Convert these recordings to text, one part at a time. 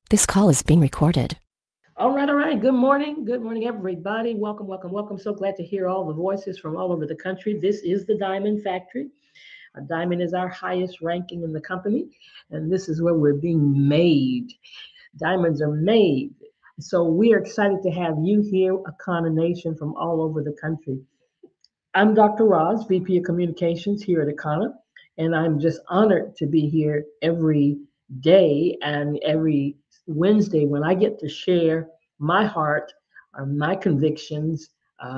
This call is being recorded. All right, all right. Good morning. Good morning, everybody. Welcome, welcome, welcome. So glad to hear all the voices from all over the country. This is the Diamond Factory. A diamond is our highest ranking in the company, and this is where we're being made. Diamonds are made. So we are excited to have you here, Akana Nation from all over the country. I'm Dr. Roz, VP of Communications here at Akana, and I'm just honored to be here every day and every Wednesday when I get to share my heart, my convictions,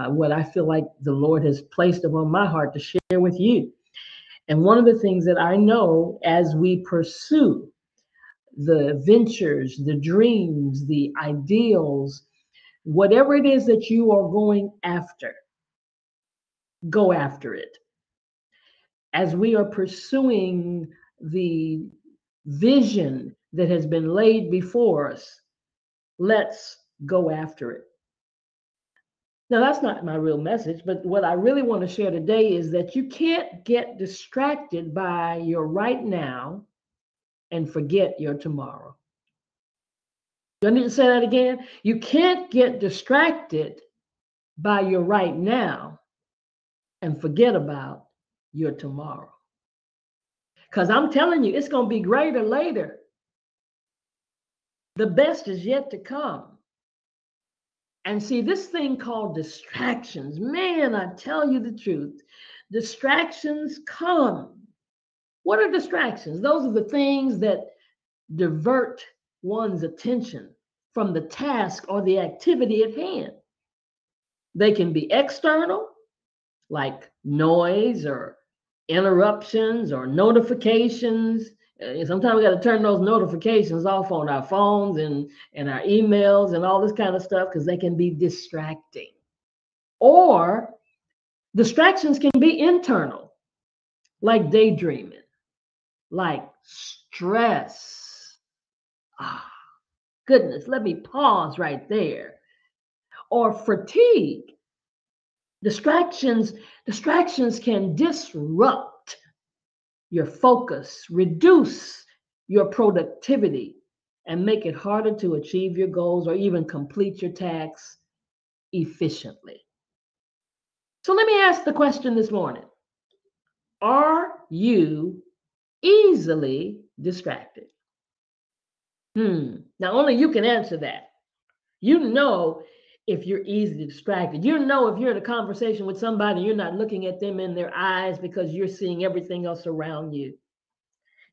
what I feel like the Lord has placed upon my heart to share with you. And one of the things that I know as we pursue the ventures, the dreams, the ideals, whatever it is that you are going after, go after it. As we are pursuing the vision that has been laid before us, let's go after it. Now, that's not my real message, but what I really want to share today is that you can't get distracted by your right now and forget your tomorrow. Do I need to say that again? You can't get distracted by your right now and forget about your tomorrow. Because I'm telling you, it's going to be greater later. The best is yet to come. And see, this thing called distractions, man, I tell you the truth, distractions come. What are distractions? Those are the things that divert one's attention from the task or the activity at hand. They can be external, like noise or interruptions or notifications. Sometimes we got to turn those notifications off on our phones and our emails and all this kind of stuff because they can be distracting. Or distractions can be internal, like daydreaming, like stress. Ah, goodness, let me pause right there. Or fatigue. Distractions can disrupt your focus, reduce your productivity, and make it harder to achieve your goals or even complete your tasks efficiently. So let me ask the question this morning. Are you easily distracted? Now, only you can answer that. You know if you're easily distracted. You know if you're in a conversation with somebody, you're not looking at them in their eyes because you're seeing everything else around you.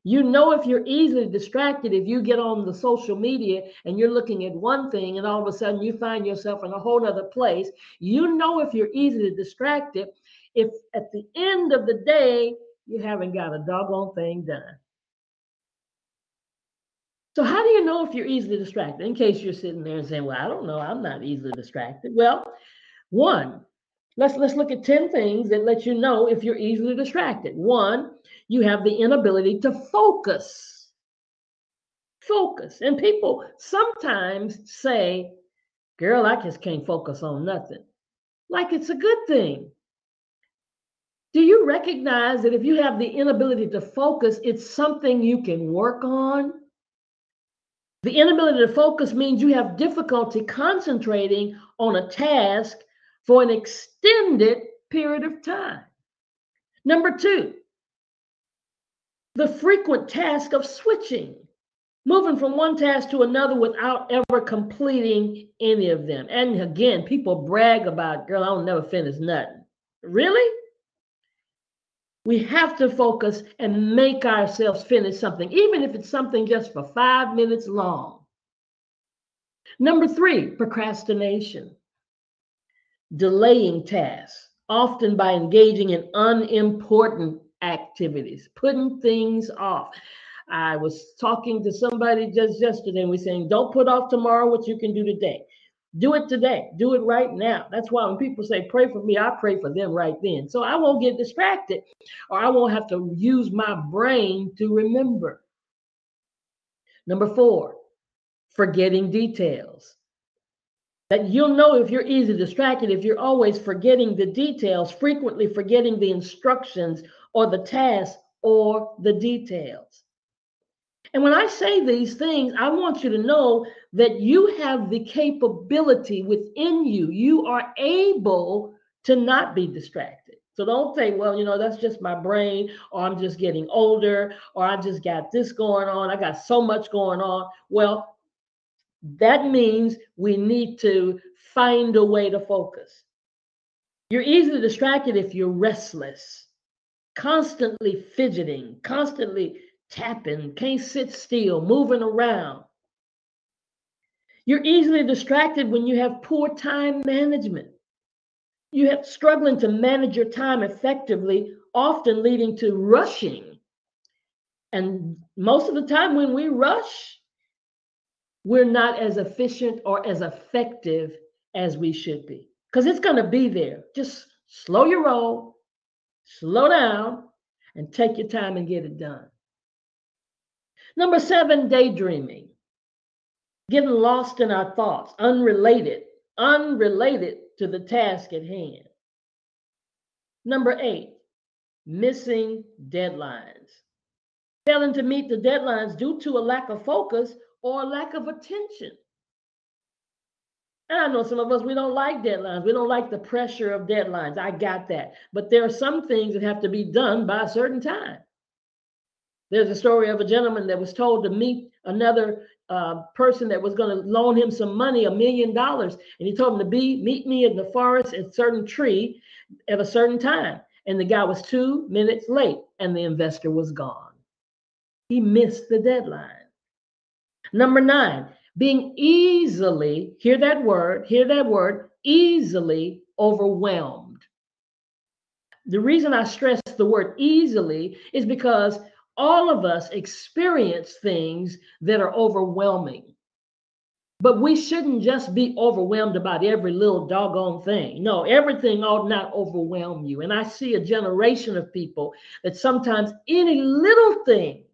You know if you're easily distracted if you get on the social media and you're looking at one thing and all of a sudden you find yourself in a whole other place. You know if you're easily distracted if at the end of the day you haven't got a doggone thing done. So how do you know if you're easily distracted? In case you're sitting there and saying, well, I don't know, I'm not easily distracted. Well, one, let's look at 10 things that let you know if you're easily distracted. One, you have the inability to focus. Focus. And people sometimes say, girl, I just can't focus on nothing. Like it's a good thing. Do you recognize that if you have the inability to focus, it's something you can work on? The inability to focus means you have difficulty concentrating on a task for an extended period of time. Number two, the frequent task of switching, moving from one task to another without ever completing any of them. And again, people brag about, girl, I'll never finish nothing. Really? We have to focus and make ourselves finish something, even if it's something just for 5 minutes long. Number three, procrastination, delaying tasks, often by engaging in unimportant activities, putting things off. I was talking to somebody just yesterday and we're saying, don't put off tomorrow what you can do today. Do it today. Do it right now. That's why when people say, pray for me, I pray for them right then. So I won't get distracted or I won't have to use my brain to remember. Number four, forgetting details. That you'll know if you're easily distracted if you're always forgetting the details, frequently forgetting the instructions or the task or the details. And when I say these things, I want you to know that you have the capability within you. You are able to not be distracted. So don't think, well, that's just my brain, or I'm just getting older, or I just got this going on. I got so much going on. Well, that means we need to find a way to focus. You're easily distracted if you're restless, constantly fidgeting, constantly tapping, can't sit still, moving around. You're easily distracted when you have poor time management. You have struggling to manage your time effectively, often leading to rushing. And most of the time when we rush, we're not as efficient or as effective as we should be. Because it's going to be there. Just slow your roll, slow down, and take your time and get it done. Number 7, daydreaming. Getting lost in our thoughts, unrelated to the task at hand. Number 8, missing deadlines. Failing to meet the deadlines due to a lack of focus or a lack of attention. And I know some of us, we don't like deadlines. We don't like the pressure of deadlines. I got that. But there are some things that have to be done by a certain time. There's a story of a gentleman that was told to meet another person that was going to loan him some money, $1 million. And he told him to meet me in the forest at a certain tree at a certain time. And the guy was 2 minutes late and the investor was gone. He missed the deadline. Number 9, being easily, hear that word, easily overwhelmed. The reason I stress the word easily is because all of us experience things that are overwhelming. But we shouldn't just be overwhelmed about every little doggone thing. No, everything ought not overwhelm you. And I see a generation of people that sometimes any little thing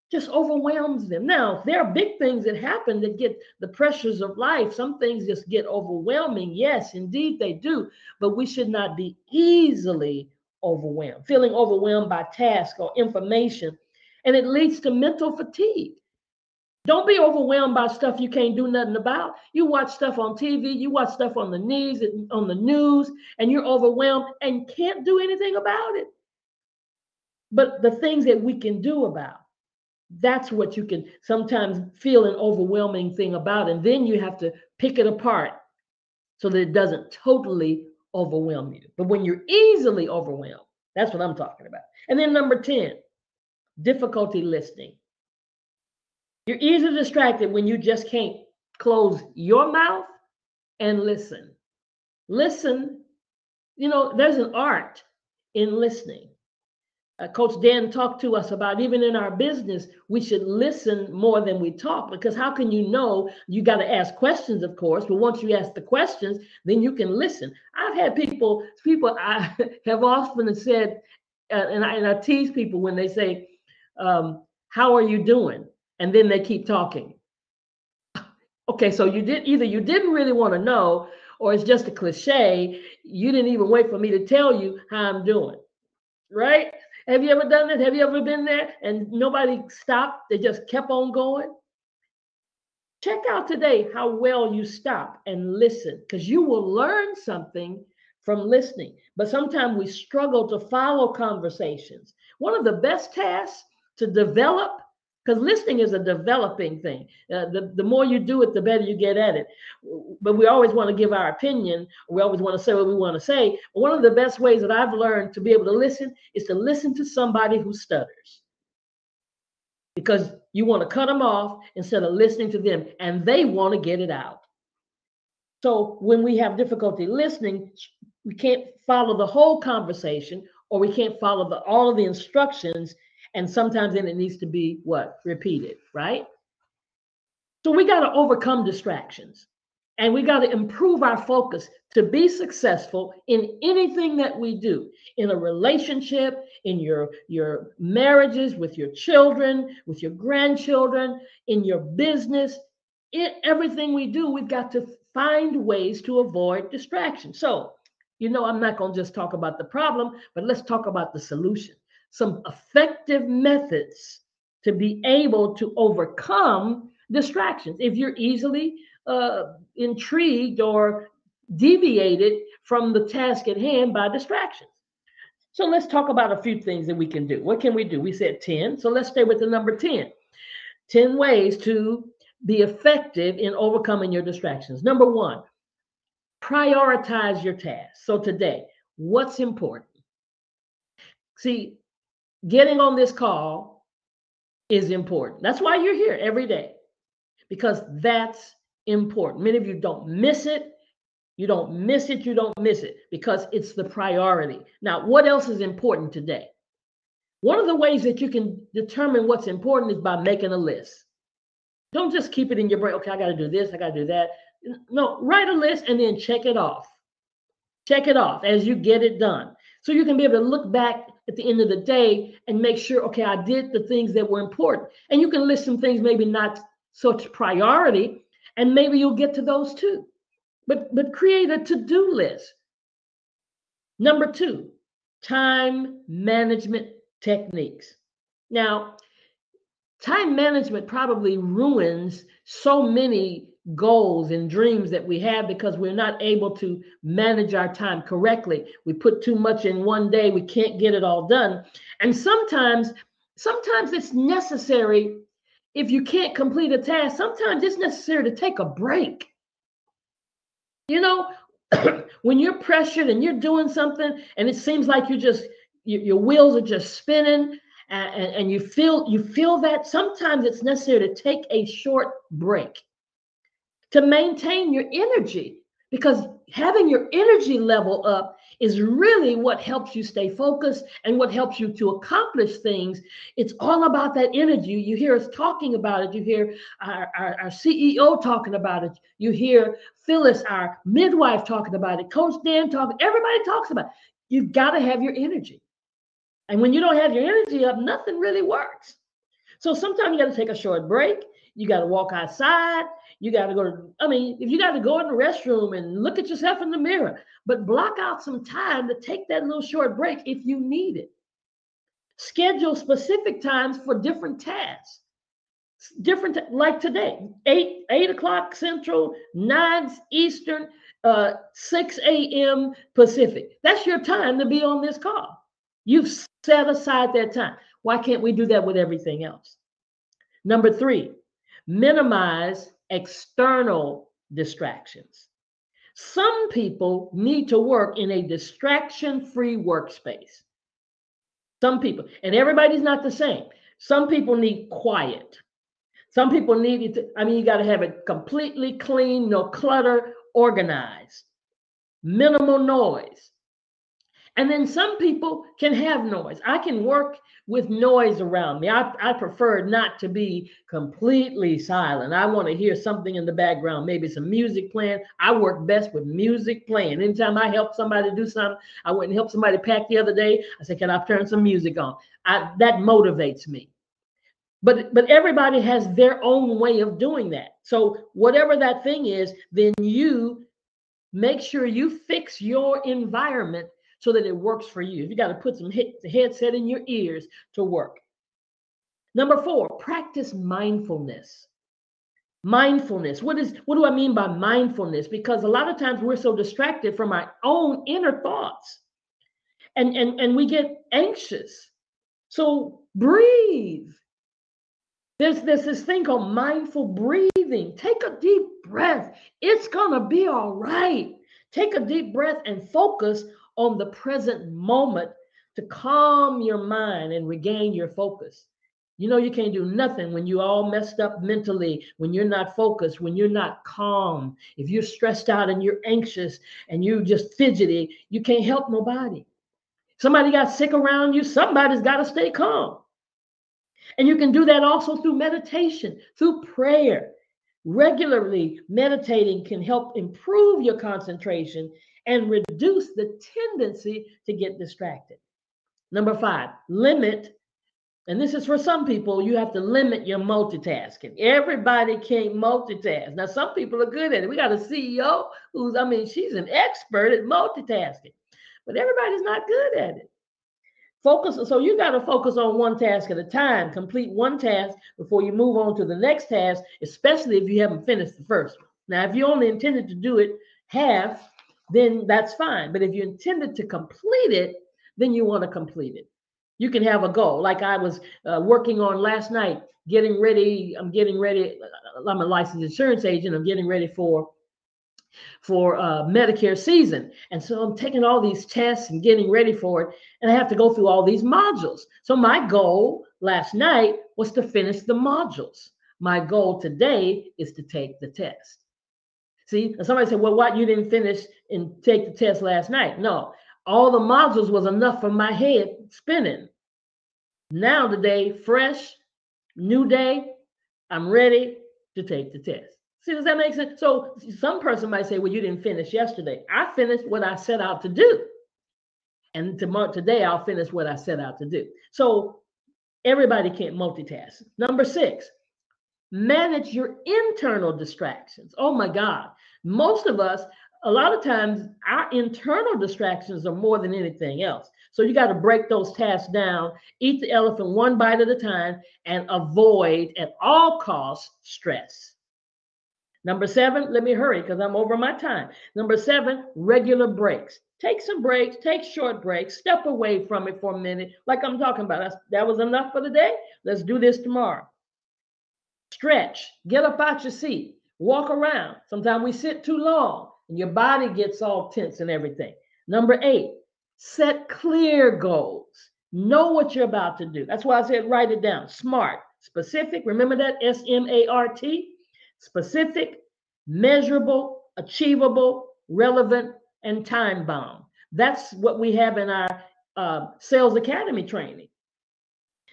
just overwhelms them. Now, there are big things that happen that get the pressures of life. Some things just get overwhelming. Yes, indeed they do. But we should not be easily overwhelmed, feeling overwhelmed by tasks or information. And it leads to mental fatigue. Don't be overwhelmed by stuff you can't do nothing about. You watch stuff on TV, you watch stuff on the news, and you're overwhelmed and can't do anything about it. But the things that we can do about, that's what you can sometimes feel an overwhelming thing about. And then you have to pick it apart so that it doesn't totally overwhelm you. But when you're easily overwhelmed, that's what I'm talking about. And then number 10, difficulty listening. You're easily distracted when you just can't close your mouth and listen. Listen, there's an art in listening. Coach Dan talked to us about, even in our business, we should listen more than we talk, because how can you know? You got to ask questions, of course, but once you ask the questions, then you can listen. I've had people I have often said, and I tease people when they say, how are you doing? And then they keep talking. Okay, so you didn't really want to know, or it's just a cliche. You didn't even wait for me to tell you how I'm doing, right? Have you ever done that? Have you ever been there and nobody stopped? They just kept on going? Check out today how well you stop and listen, because you will learn something from listening. But sometimes we struggle to follow conversations. One of the best tasks to develop, because listening is a developing thing. The more you do it, the better you get at it. But we always want to give our opinion. We always want to say what we want to say. But one of the best ways that I've learned to be able to listen is to listen to somebody who stutters. Because you want to cut them off instead of listening to them, and they want to get it out. So when we have difficulty listening, we can't follow the whole conversation, or we can't follow all of the instructions. And sometimes then it needs to be repeated, right? So we got to overcome distractions, and we got to improve our focus to be successful in anything that we do, in a relationship, in your marriages, with your children, with your grandchildren, in your business. In everything we do, we've got to find ways to avoid distractions. So, I'm not going to just talk about the problem, but let's talk about the solution. Some effective methods to be able to overcome distractions. If you're easily intrigued or deviated from the task at hand by distractions. So let's talk about a few things that we can do. What can we do? We said 10. So let's stay with the number 10. 10 ways to be effective in overcoming your distractions. Number 1, prioritize your tasks. So today, what's important? See, getting on this call is important. That's why you're here every day, because that's important. Many of you don't miss it. You don't miss it. You don't miss it because it's the priority. Now, what else is important today? One of the ways that you can determine what's important is by making a list. Don't just keep it in your brain. Okay, I got to do this. I got to do that. No, write a list and then check it off. Check it off as you get it done. So you can be able to look back at the end of the day and make sure, okay, I did the things that were important. And you can list some things maybe not such priority, and maybe you'll get to those too. But create a to-do list. Number 2, time management techniques. Now, time management probably ruins so many goals and dreams that we have because we're not able to manage our time correctly. We put too much in one day, we can't get it all done. And sometimes it's necessary, if you can't complete a task, sometimes it's necessary to take a break. You know, when you're pressured and you're doing something and it seems like your wheels are just spinning, and you feel that sometimes it's necessary to take a short break to maintain your energy, because having your energy level up is really what helps you stay focused and what helps you to accomplish things. It's all about that energy. You hear us talking about it. You hear our CEO talking about it. You hear Phyllis, our midwife, talking about it. Coach Dan talking. Everybody talks about it. You've got to have your energy. And when you don't have your energy up, nothing really works. So sometimes you got to take a short break. You got to walk outside. You got to if you got to go in the restroom and look at yourself in the mirror, but block out some time to take that little short break if you need it. Schedule specific times for different tasks. Like today, 8 o'clock Central, 9 Eastern, 6 a.m. Pacific. That's your time to be on this call. You've set aside that time. Why can't we do that with everything else? Number 3, minimize external distractions. Some people need to work in a distraction-free workspace. Some people, and everybody's not the same. Some people need quiet. Some people need it you got to have it completely clean, no clutter, organized, minimal noise. And then some people can have noise. I can work with noise around me. I prefer not to be completely silent. I want to hear something in the background, maybe some music playing. I work best with music playing. Anytime I help somebody do something, I went and helped somebody pack the other day. I said, can I turn some music on? That motivates me. But everybody has their own way of doing that. So whatever that thing is, then you make sure you fix your environment so that it works for you. You got to put some headset in your ears to work. Number 4, practice mindfulness. Mindfulness. What do I mean by mindfulness? Because a lot of times we're so distracted from our own inner thoughts, and we get anxious. So breathe. There's this thing called mindful breathing. Take a deep breath. It's gonna be all right. Take a deep breath and focus on the present moment to calm your mind and regain your focus. You know, you can't do nothing when you're all messed up mentally, when you're not focused, when you're not calm. If you're stressed out and you're anxious and you're just fidgety, you can't help nobody. Somebody got sick around you, somebody's got to stay calm. And you can do that also through meditation, through prayer. Regularly meditating can help improve your concentration and reduce the tendency to get distracted. Number 5, limit, and this is for some people, you have to limit your multitasking. Everybody can't multitask. Now, some people are good at it. We got a CEO she's an expert at multitasking, but everybody's not good at it. Focus. So you got to focus on one task at a time. Complete one task before you move on to the next task, especially if you haven't finished the first one. Now, if you only intended to do it half, then that's fine. But if you intended to complete it, then you want to complete it. You can have a goal. Like I was working on last night, getting ready. I'm getting ready. I'm a licensed insurance agent. I'm getting ready for Medicare season. And so I'm taking all these tests and getting ready for it. And I have to go through all these modules. So my goal last night was to finish the modules. My goal today is to take the test. See, somebody said, well, what, you didn't finish and take the test last night? No, all the modules was enough for my head spinning. Now today, fresh, new day, I'm ready to take the test. See, does that make sense? So some person might say, well, you didn't finish yesterday. I finished what I set out to do. And today I'll finish what I set out to do. So everybody can't multitask. Number 6, manage your internal distractions. Oh my God. Most of us, a lot of times, our internal distractions are more than anything else. So you got to break those tasks down, eat the elephant one bite at a time, and avoid at all costs stress. Number 7, let me hurry because I'm over my time. Number 7, regular breaks. Take some breaks, take short breaks, step away from it for a minute, like I'm talking about. That was enough for the day. Let's do this tomorrow. Stretch, get up out your seat, walk around. Sometimes we sit too long and your body gets all tense and everything. Number 8, set clear goals. Know what you're about to do. That's why I said write it down. SMART, specific. Remember that? SMART. Specific, measurable, achievable, relevant, and time bound. That's what we have in our Sales Academy training.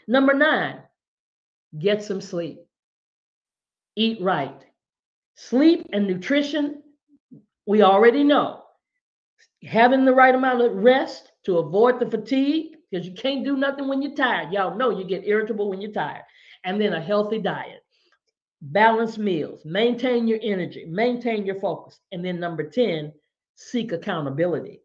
Number 9, get some sleep. Eat right. Sleep and nutrition, we already know. Having the right amount of rest to avoid the fatigue, because you can't do nothing when you're tired. Y'all know you get irritable when you're tired. And then a healthy diet. Balanced meals, maintain your energy, maintain your focus. And then number 10, seek accountability.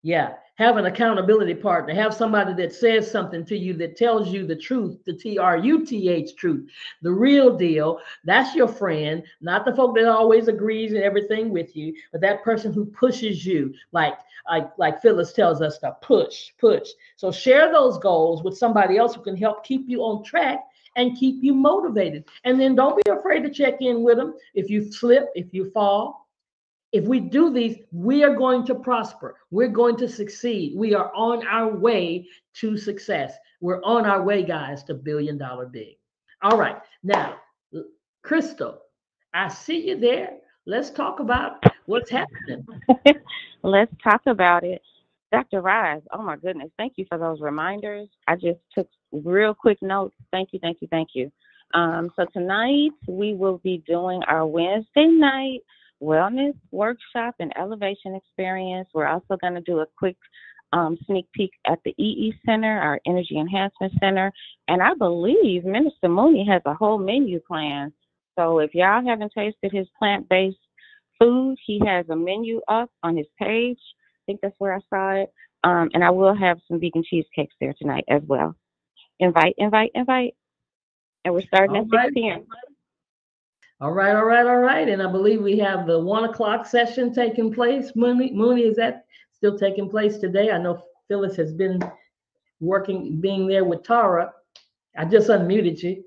Yeah, have an accountability partner. Have somebody that says something to you that tells you the truth, the TRUTH truth, the real deal. That's your friend, not the folk that always agrees and everything with you, but that person who pushes you, like Phyllis tells us to push. So share those goals with somebody else who can help keep you on track and keep you motivated. And then don't be afraid to check in with them if you slip, if you fall. If we do these, we are going to prosper. We're going to succeed. We are on our way to success. We're on our way, guys, to $1 billion big. All right. Now, Crystal, I see you there. Let's talk about what's happening. Let's talk about it. Dr. Rise, oh my goodness, thank you for those reminders. I just took real quick notes. Thank you. So tonight we will be doing our Wednesday night wellness workshop and elevation experience. We're also going to do a quick sneak peek at the EE Center, our Energy Enhancement Center. And I believe Minister Mooney has a whole menu plan. So if y'all haven't tasted his plant-based food, he has a menu up on his page. I think that's where I saw it. And I will have some vegan cheesecakes there tonight as well. Invite. And we're starting at 6 p.m. All right. And I believe we have the 1 o'clock session taking place. Mooney, is that still taking place today? I know Phyllis has been being there with Tara. I just unmuted you.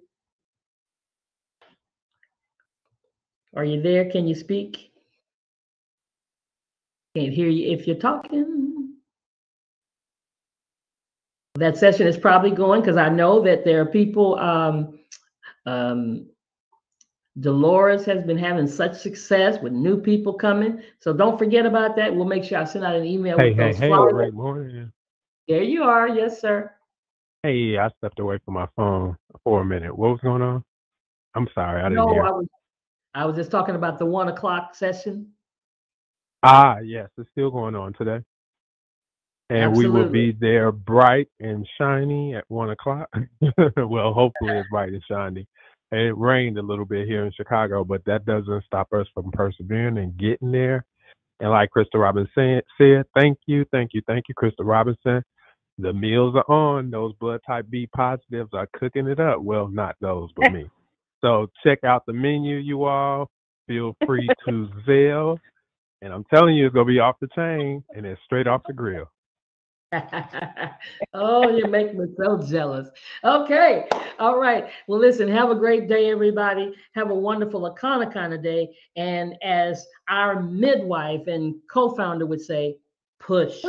Are you there? Can you speak? Can't hear you if you're talking. That session is probably going because I know that there are people. Dolores has been having such success with new people coming. So don't forget about that. We'll make sure I send out an email with those flyers. Great morning. There you are. Yes, sir. Hey, I stepped away from my phone for a minute. What was going on? I'm sorry, I didn't hear. I was just talking about the 1 o'clock session. Yes, it's still going on today. And Absolutely. We will be there bright and shiny at 1 o'clock. Well, hopefully it's bright and shiny. It rained a little bit here in Chicago, but that doesn't stop us from persevering and getting there. And like Crystal Robinson said, thank you, Crystal Robinson. The meals are on. Those blood type B positives are cooking it up. Well, not those, but me. So check out the menu, you all. Feel free to Zelle. And I'm telling you, it's going to be off the chain and it's straight off the grill. Oh, you make me so jealous. Okay. All right. Well, listen, have a great day, everybody. Have a wonderful Akana kind of day. And as our midwife and co-founder would say, push.